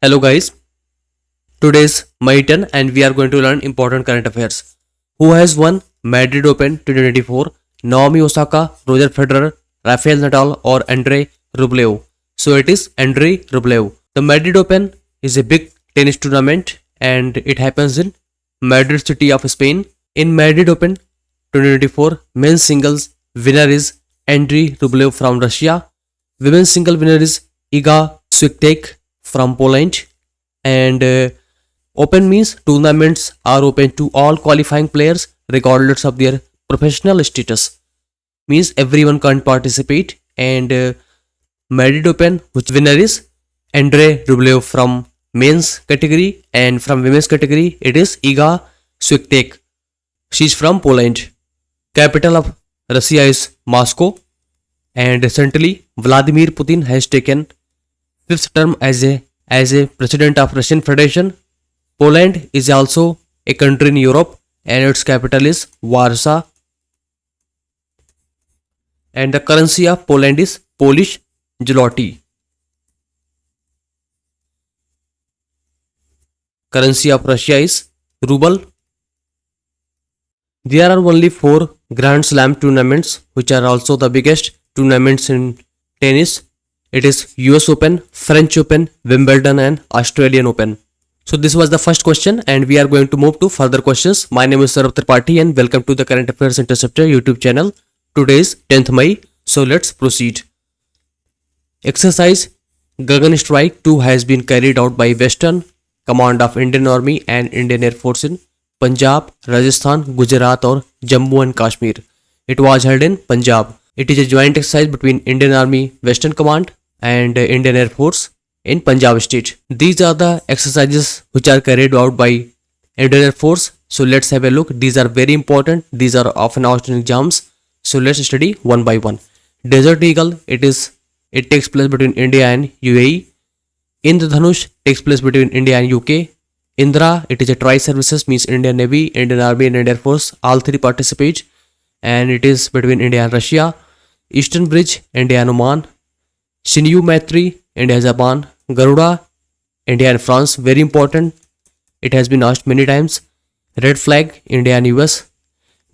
Hello guys, today's my turn and we are going to learn important current affairs. Who has won Madrid Open 2024? Naomi Osaka, Roger Federer, Rafael Nadal or Andrei Rublev? So it is Andrei Rublev. The Madrid Open is a big tennis tournament and it happens in Madrid city of Spain. In Madrid Open 2024, men's singles winner is Andrei Rublev from Russia. Women's single winner is Iga Swiatek from Poland. And Open means tournaments are open to all qualifying players regardless of their professional status. Means everyone can participate. And Madrid Open, which winner is Andrei Rublev from men's category, and from women's category it is Iga Swiatek. She's from Poland. Capital of Russia is Moscow. And recently Vladimir Putin has taken fifth term as a president of Russian Federation. Poland is also a country in Europe and its capital is Warsaw. And the currency of Poland is Polish zloty. Currency of Russia is ruble. There are only 4 Grand Slam tournaments which are also the biggest tournaments in tennis. It is US Open, French Open, Wimbledon and Australian Open. So this was the first question and we are going to move to further questions. My name is Saurabh Tripathi and welcome to the Current Affairs Interceptor YouTube channel. Today is 10th May. So let's proceed. Exercise Gagan Strike 2 has been carried out by Western Command of Indian Army and Indian Air Force in Punjab, Rajasthan, Gujarat or Jammu and Kashmir. It was held in Punjab. It is a joint exercise between Indian Army Western Command and Indian Air Force in Punjab state. These are the exercises which are carried out by Indian Air Force. So let's have a look. These are very important. These are often asked in exams. So let's study one by one. Desert Eagle, it takes place between India and UAE. Indradhanush takes place between India and UK. Indra, it is a tri-services, means Indian Navy, Indian Army and Indian Air Force. All three participate and it is between India and Russia. Eastern Bridge, India and Oman. Shinyu Maitri, India, Japan. Garuda, India and France. Very important. It has been asked many times. Red Flag, India and US.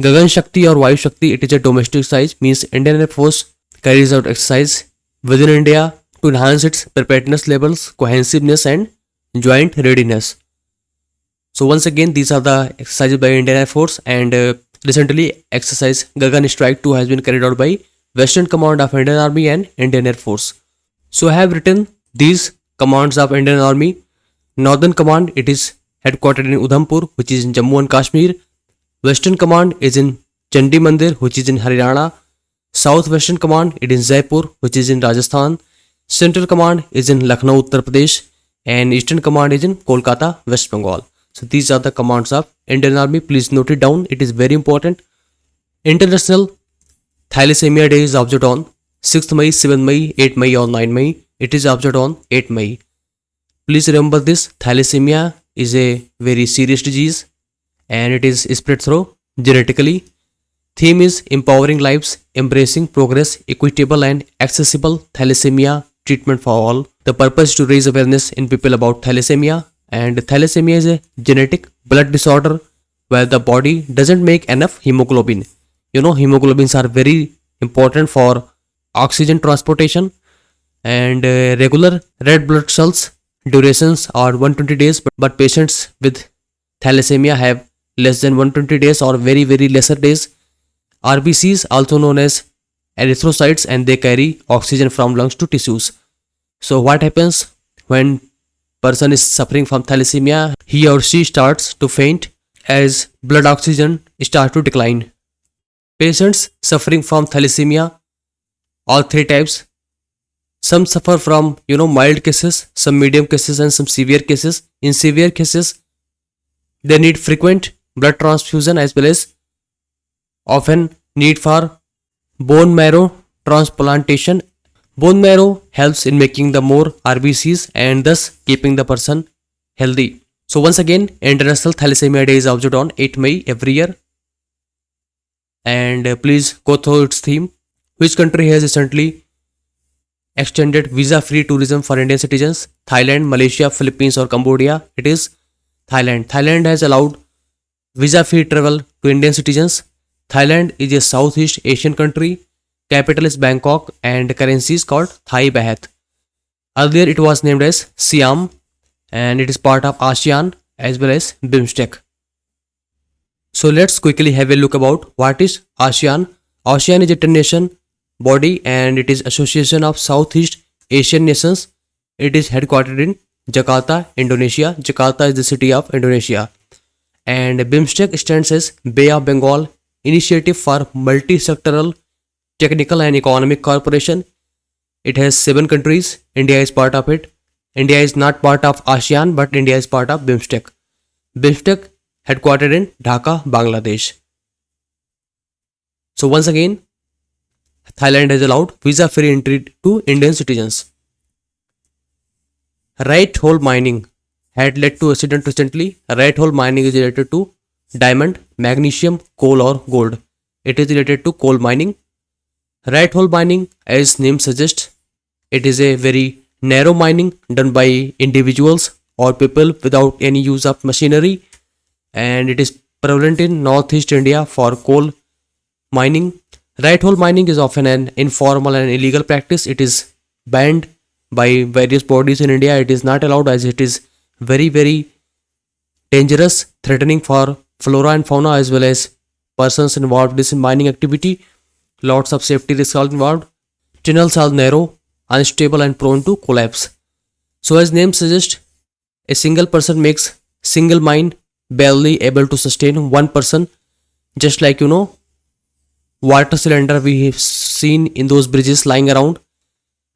Gagan Shakti or Vayu Shakti, it is a domestic exercise, means Indian Air Force carries out exercise within India to enhance its preparedness levels, cohesiveness and joint readiness. So once again, these are the exercises by Indian Air Force and recently exercise Gagan Strike 2 has been carried out by Western Command of Indian Army and Indian Air Force. So I have written these commands of Indian Army. Northern Command, it is headquartered in Udhampur, which is in Jammu and Kashmir. Western Command is in Chandi Mandir, which is in Haryana. South Western Command, it is in Jaipur, which is in Rajasthan. Central Command is in Lucknow, Uttar Pradesh. And Eastern Command is in Kolkata, West Bengal. So these are the commands of Indian Army. Please note it down. It is very important. International Thalassemia Day is observed on 6th May, 7th May, 8th May or 9th May. It is observed on 8th May. Please remember this. Thalassemia is a very serious disease and it is spread through genetically. Theme is empowering lives, embracing progress, equitable and accessible thalassemia treatment for all. The purpose is to raise awareness in people about thalassemia. And thalassemia is a genetic blood disorder where the body doesn't make enough hemoglobin. You know, hemoglobins are very important for oxygen transportation and regular red blood cells durations are 120 days, but patients with thalassemia have less than 120 days or very lesser days. RBCs, also known as erythrocytes, and they carry oxygen from lungs to tissues. So what happens when person is suffering from thalassemia? He or she starts to faint as blood oxygen starts to decline. Patients suffering from thalassemia, all three types, some suffer from mild cases, some medium cases and some severe cases. In severe cases, they need frequent blood transfusion as well as often need for bone marrow transplantation. Bone marrow helps in making the more RBCs and thus keeping the person healthy. So once again, International Thalassemia Day is observed on 8th May every year. And please go through its theme. Which country has recently extended visa-free tourism for Indian citizens. Thailand, Malaysia, Philippines, or Cambodia. It is Thailand. Thailand has allowed visa-free travel to Indian citizens. Thailand is a Southeast Asian country. Capital is Bangkok and currency is called Thai Baht. Earlier it was named as Siam and it is part of ASEAN as well as BIMSTEC. So let's quickly have a look about what is ASEAN. ASEAN is a 10-nation body and it is Association of Southeast Asian Nations. It is headquartered in Jakarta, Indonesia. Jakarta is the city of Indonesia. And BIMSTEC stands as Bay of Bengal Initiative for Multi-Sectoral Technical and Economic Cooperation. It has 7 countries. India is part of it. India is not part of ASEAN, but India is part of BIMSTEC. BIMSTEC headquartered in Dhaka, Bangladesh. So once again, Thailand has allowed visa-free entry to Indian citizens. Right hole mining had led to accident recently. Right hole mining is related to diamond, magnesium, coal or gold. It is related to coal mining. Right hole mining, as name suggests, it is a very narrow mining done by individuals or people without any use of machinery, and it is prevalent in northeast India for coal mining. Right hole mining is often an informal and illegal practice. It is banned by various bodies in India. It is not allowed as it is very dangerous, threatening for flora and fauna as well as persons involved in this mining activity. Lots of safety risks are involved. Tunnels are narrow, unstable and prone to collapse. So as name suggests, a single person makes single mine barely able to sustain one person. Just like water cylinder we have seen in those bridges lying around,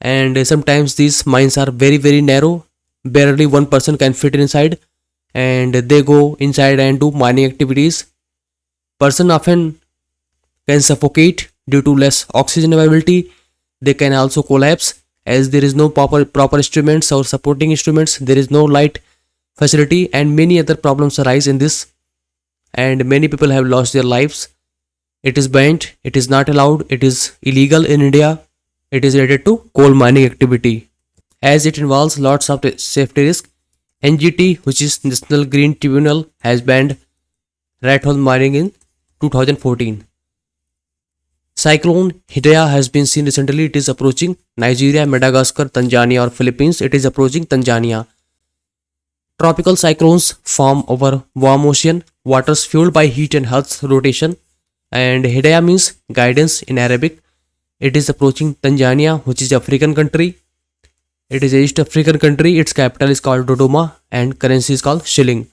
and sometimes these mines are very narrow, barely one person can fit inside, and they go inside and do mining activities. Person often can suffocate due to less oxygen availability. They can also collapse as there is no proper instruments or supporting instruments. There is no light facility and many other problems arise in this, and many people have lost their lives. It is banned, it is not allowed, it is illegal in India. It is related to coal mining activity as it involves lots of safety risk. NGT, which is National Green Tribunal, has banned right hole mining in 2014. Cyclone Hidaya has been seen recently. It is approaching Nigeria, Madagascar, Tanzania or Philippines. It is approaching Tanzania. Tropical cyclones form over warm ocean waters fueled by heat and Earth's rotation, and Hidaya means guidance in Arabic. It is approaching Tanzania, which is African country. It is a East African country. Its capital is called Dodoma and currency is called shilling.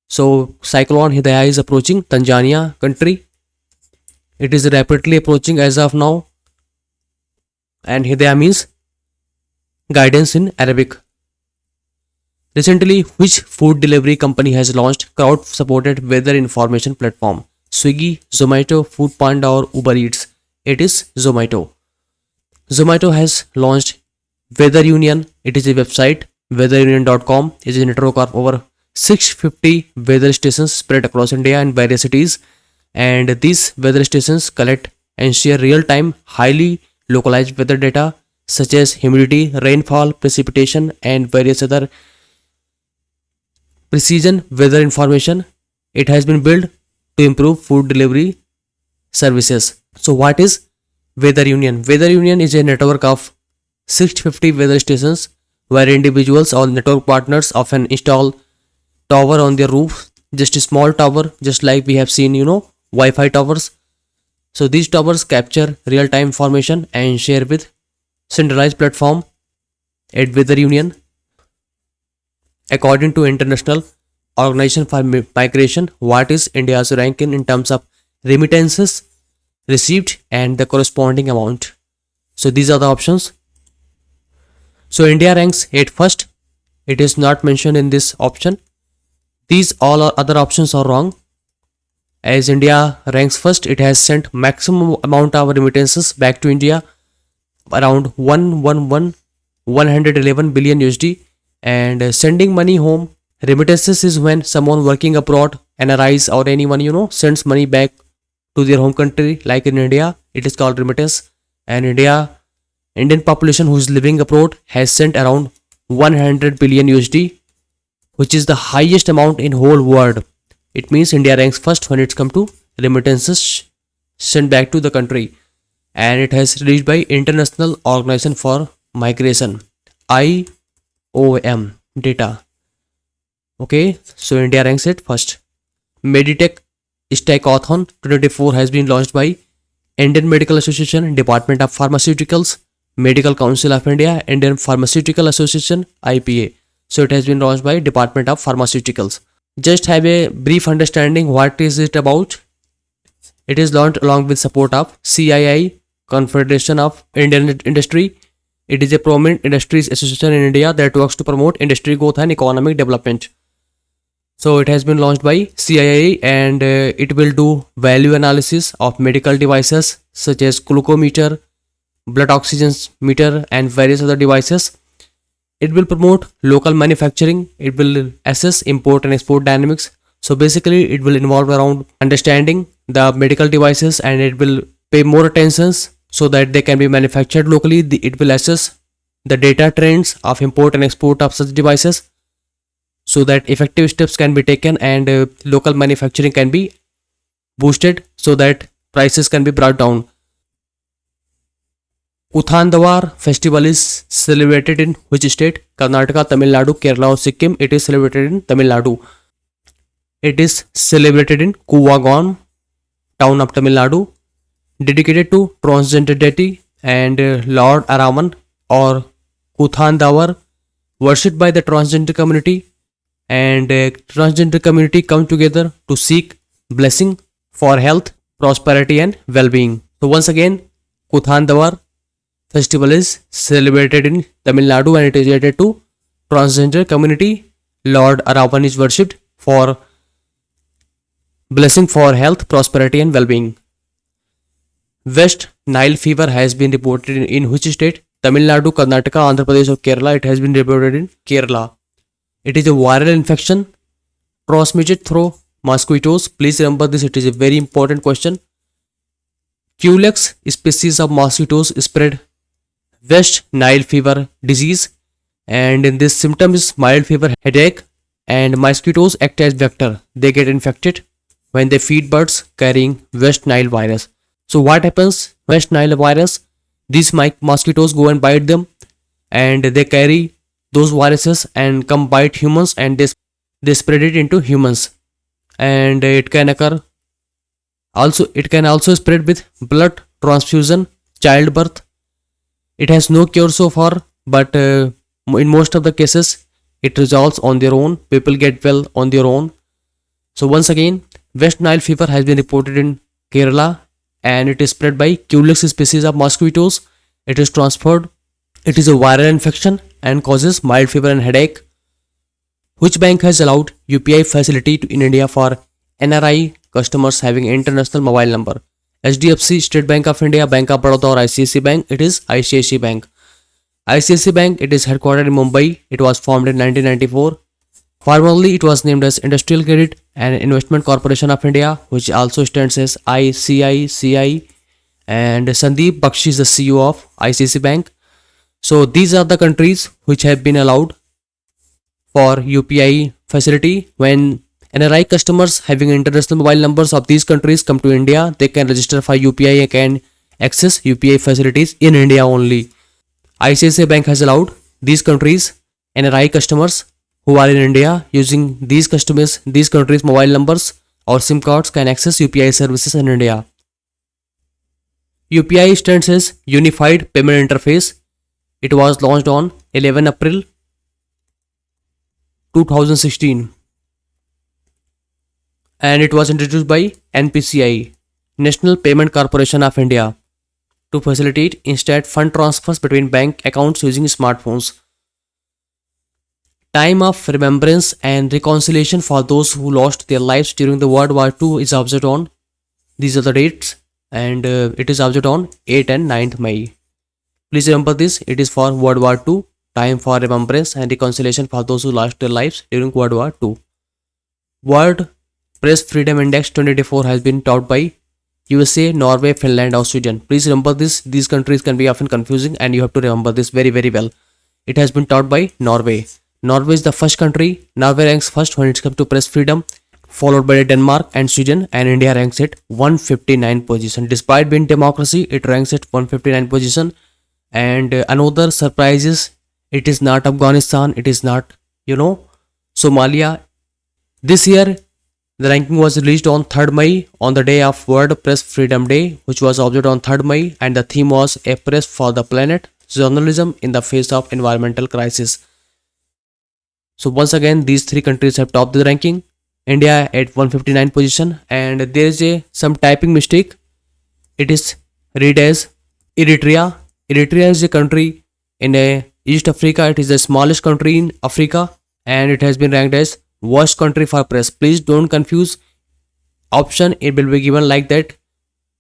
So Cyclone Hidaya is approaching Tanzania country. It is rapidly approaching as of now, and Hidaya means guidance in Arabic. Recently, which food delivery company has launched crowd-supported weather information platform? Swiggy, Zomato, Foodpanda or Uber Eats? It is Zomato. Zomato has launched Weather Union. It is a website. Weatherunion.com is a network of over 650 weather stations spread across India and various cities. And these weather stations collect and share real-time, highly localized weather data such as humidity, rainfall, precipitation, and various other precision weather information. It has been built to improve food delivery services. So what is Weather Union? Weather Union is a network of 650 weather stations where individuals or network partners often install tower on their roof, just a small tower, just like we have seen Wi-Fi towers. So these towers capture real-time information and share with centralized platform at Weather Union. According to International Organization for Migration, what is India's ranking in terms of remittances received and the corresponding amount? So these are the options. So India ranks at first. It is not mentioned in this option. These all other options are wrong. As India ranks first, it has sent maximum amount of remittances back to India, around 111 billion USD. And sending money home, remittances is when someone working abroad, NRIs or anyone sends money back to their home country. Like in India, it is called remittance, and India Indian population who is living abroad has sent around 100 billion USD, which is the highest amount in whole world. It means India ranks first when it's come to remittances sent back to the country, and it has released by International Organization for Migration, IOM data. Okay, so India ranks it first. Meditech Stackathon 2024 has been launched by Indian Medical Association, Department of Pharmaceuticals, Medical Council of India, Indian Pharmaceutical Association, IPA. So it has been launched by Department of Pharmaceuticals. Just have a brief understanding what is it about. It is launched along with support of CII, Confederation of Indian Industry. It is a prominent industries association in India that works to promote industry growth and economic development. So it has been launched by CII, and it will do value analysis of medical devices such as glucometer, blood oxygen meter, and various other devices. It will promote local manufacturing. It will assess import and export dynamics. So basically it will involve around understanding the medical devices, and it will pay more attention so that they can be manufactured locally. It will assess the data trends of import and export of such devices so that effective steps can be taken, and local manufacturing can be boosted so that prices can be brought down. Kuthandawar festival is celebrated in which state? Karnataka, Tamil Nadu, Kerala or Sikkim. It is celebrated in Tamil Nadu. It is celebrated in Kuvagam, town of Tamil Nadu, dedicated to transgender deity and Lord Araman or Kuthandawar, worshipped by the transgender community, and transgender community come together to seek blessing for health, prosperity and well-being. So once again, Kuthandawar festival is celebrated in Tamil Nadu, and it is related to transgender community. Lord Aravan is worshipped for blessing for health, prosperity and well-being. West Nile fever has been reported in which state? Tamil Nadu, Karnataka, Andhra Pradesh or Kerala. It has been reported in Kerala. It is a viral infection transmitted through mosquitoes. Please remember this, it is a very important question. Culex species of mosquitoes spread West Nile fever disease, and in this symptom is mild fever, headache, and mosquitoes act as vector. They get infected when they feed birds carrying West Nile virus. So what happens? West Nile virus, these mosquitoes go and bite them, and they carry those viruses and come bite humans, and they spread it into humans, and it can occur also. It can also spread with blood transfusion, childbirth. It has no cure so far, but in most of the cases it resolves on their own. People get well on their own. So once again, West Nile fever has been reported in Kerala, and it is spread by Culex species of mosquitoes. It is transferred. It is a viral infection and causes mild fever and headache. Which bank has allowed UPI facility in India for NRI customers having international mobile number? HDFC, State Bank of India, Bank of Baroda or ICICI Bank? It is ICICI Bank. ICICI Bank, it is headquartered in Mumbai. It was formed in 1994. Formerly, it was named as Industrial Credit and Investment Corporation of India, which also stands as ICICI. And Sandeep Bakshi is the CEO of ICICI Bank. So these are the countries which have been allowed for UPI facility. When NRI customers having international mobile numbers of these countries come to India, they can register for UPI and can access UPI facilities in India only. ICICI Bank has allowed these countries, NRI customers who are in India using these countries' mobile numbers or SIM cards can access UPI services in India. UPI stands as Unified Payment Interface. It was launched on 11 April 2016, and it was introduced by NPCI, National Payment Corporation of India, to facilitate instant fund transfers between bank accounts using smartphones. Time of remembrance and reconciliation for those who lost their lives during the World War II is observed on, these are the dates, and it is observed on 8th and 9th May. Please remember this, it is for World War II, time for remembrance and reconciliation for those who lost their lives during World War II. World Press Freedom Index 2024 has been topped by USA, Norway, Finland or Sweden. Please remember this. These countries can be often confusing and you have to remember this very very well. It has been taught by Norway. Norway is the first country. Norway ranks first when it comes to press freedom, followed by Denmark and Sweden, and India ranks at 159 position. Despite being democracy, it ranks at 159 position. And another surprise is it is not Afghanistan, it is not, Somalia. This year, the ranking was released on 3rd May on the day of World Press Freedom Day, which was observed on 3rd May, and the theme was A Press for the Planet, Journalism in the Face of Environmental Crisis. So once again, these three countries have topped the ranking. India at 159 position, and there is some typing mistake. It is read as Eritrea. Eritrea is a country in East Africa. It is the smallest country in Africa, and it has been ranked as worst country for press. Please don't confuse option. It will be given like that.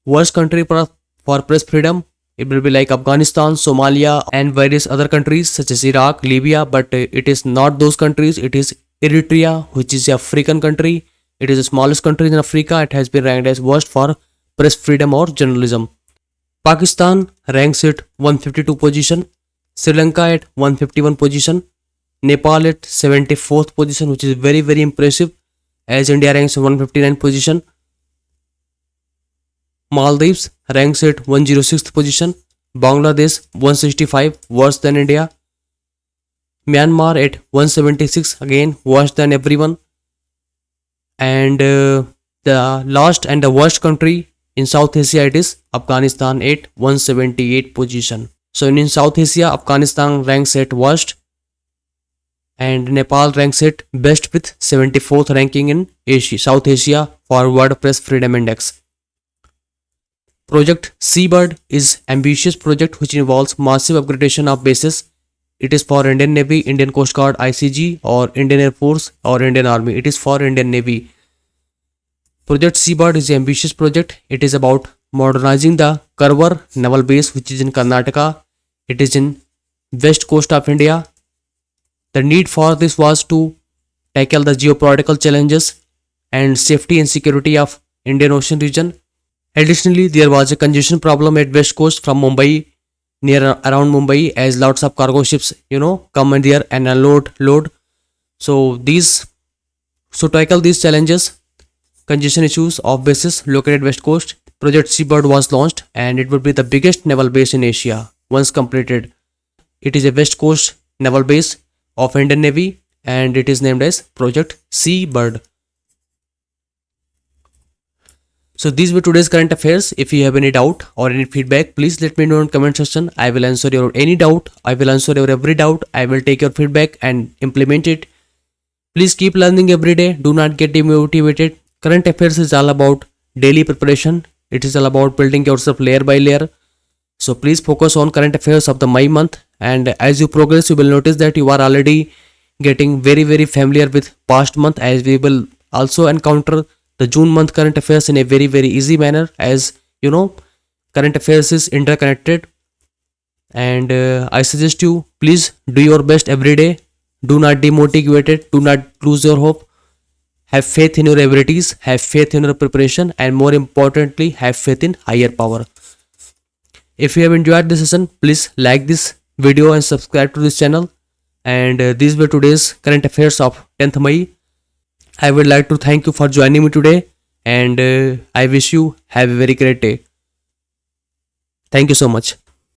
Worst country for press freedom. It will be like Afghanistan, Somalia and various other countries such as Iraq, Libya, but it is not those countries. It is Eritrea, which is an African country. It is the smallest country in Africa. It has been ranked as worst for press freedom or journalism. Pakistan ranks at 152 position. Sri Lanka at 151 position. Nepal at 74th position, which is very very impressive, as India ranks 159 position. Maldives ranks at 106th position. Bangladesh 165, worse than India. Myanmar at 176, again worse than everyone. And the last and the worst country in South Asia, it is Afghanistan at 178 position. So in South Asia, Afghanistan ranks at worst and Nepal ranks at best with 74th ranking in Asia, South Asia for World Press Freedom Index. Project Seabird is ambitious project which involves massive upgradation of bases. It is for Indian Navy, Indian Coast Guard, ICG or Indian Air Force or Indian Army. It is for Indian Navy. Project Seabird is an ambitious project. It is about modernizing the Karwar naval base, which is in Karnataka. It is in west coast of India. The need for this was to tackle the geopolitical challenges and safety and security of Indian Ocean region. Additionally, there was a congestion problem at west coast from Mumbai, around Mumbai, as lots of cargo ships, come in there and unload. So to tackle these challenges, congestion issues of bases located west coast, Project Seabird was launched, and it would be the biggest naval base in Asia once completed. It is a west coast naval base of Indian Navy, and it is named as Project Seabird. So these were today's current affairs. If you have any doubt or any feedback, please let me know in comment section. I will answer your any doubt. I will answer your every doubt. I will take your feedback and implement it. Please keep learning every day. Do not get demotivated. Current affairs is all about daily preparation. It is all about building yourself layer by layer. So please focus on current affairs of the May month. And as you progress, you will notice that you are already getting very very familiar with past month, as we will also encounter the June month current affairs in a very very easy manner, as current affairs is interconnected. And I suggest you, please do your best every day. Do not demotivate it. Do not lose your hope. Have faith in your abilities, have faith in your preparation, and more importantly, have faith in higher power. If you have enjoyed this session, please like this video and subscribe to this channel. And these were today's current affairs of 10th May. I would like to thank you for joining me today, and I wish you have a very great day. Thank you so much.